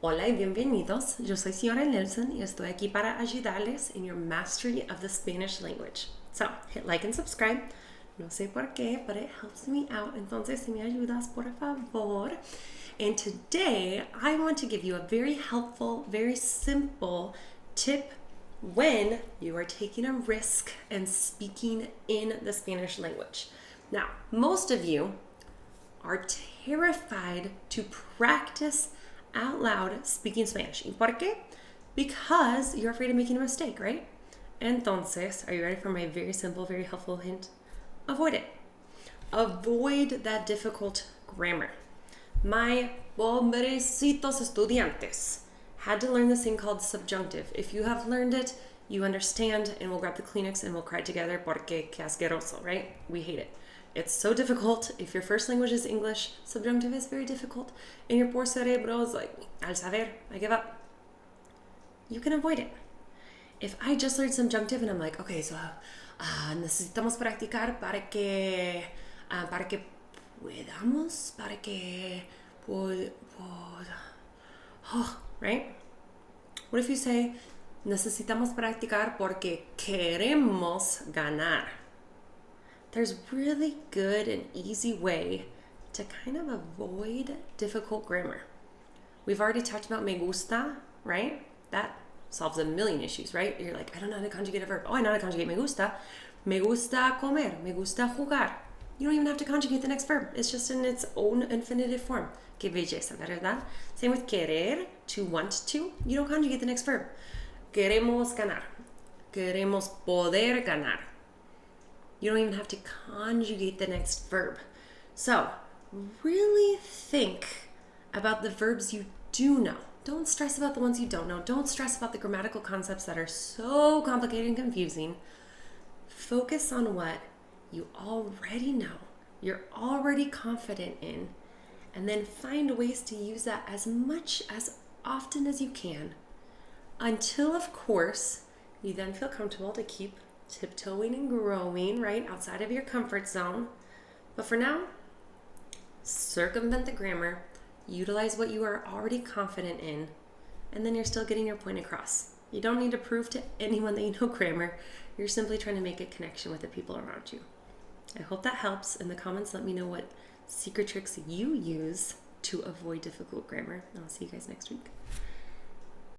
Hola y bienvenidos. Yo soy Señora Nelson y estoy aquí para ayudarles in your mastery of the Spanish language. So, hit like and subscribe. No sé por qué, but it helps me out. Entonces, si me ayudas, por favor. And today, I want to give you a very helpful, very simple tip when you are taking a risk and speaking in the Spanish language. Now, most of you are terrified to practice out loud speaking Spanish. ¿Y por qué? Because you're afraid of making a mistake, right? Entonces, are you ready for my very simple, very helpful hint? Avoid it. Avoid that difficult grammar. My pobrecitos estudiantes had to learn this thing called subjunctive. If you have learned it, you understand, and we'll grab the Kleenex and we'll cry together porque que asqueroso, right? We hate it. It's so difficult. If your first language is English, subjunctive is very difficult. And your poor cerebro is like, al saber, I give up. You can avoid it. If I just learned subjunctive and I'm like, okay, so necesitamos practicar para que podamos, para que right? What if you say, necesitamos practicar porque queremos ganar? There's really good and easy way to kind of avoid difficult grammar. We've already talked about me gusta, right? That solves a million issues, right? You're like, I don't know how to conjugate a verb. Oh, I know how to conjugate me gusta. Me gusta comer. Me gusta jugar. You don't even have to conjugate the next verb. It's just in its own infinitive form. Que belleza, ¿verdad? Same with querer, to want to. You don't conjugate the next verb. Queremos ganar. Queremos poder ganar. You don't even have to conjugate the next verb. So, really think about the verbs you do know. Don't stress about the ones you don't know. Don't stress about the grammatical concepts that are so complicated and confusing. Focus on what you already know, you're already confident in, and then find ways to use that as much as often as you can until, of course, you then feel comfortable to keep tiptoeing and growing, right, outside of your comfort zone. But for now, circumvent the grammar, utilize what you are already confident in, and then you're still getting your point across. You don't need to prove to anyone that you know grammar. You're simply trying to make a connection with the people around you. I hope that helps. In the comments, let me know what secret tricks you use to avoid difficult grammar. And I'll see you guys next week.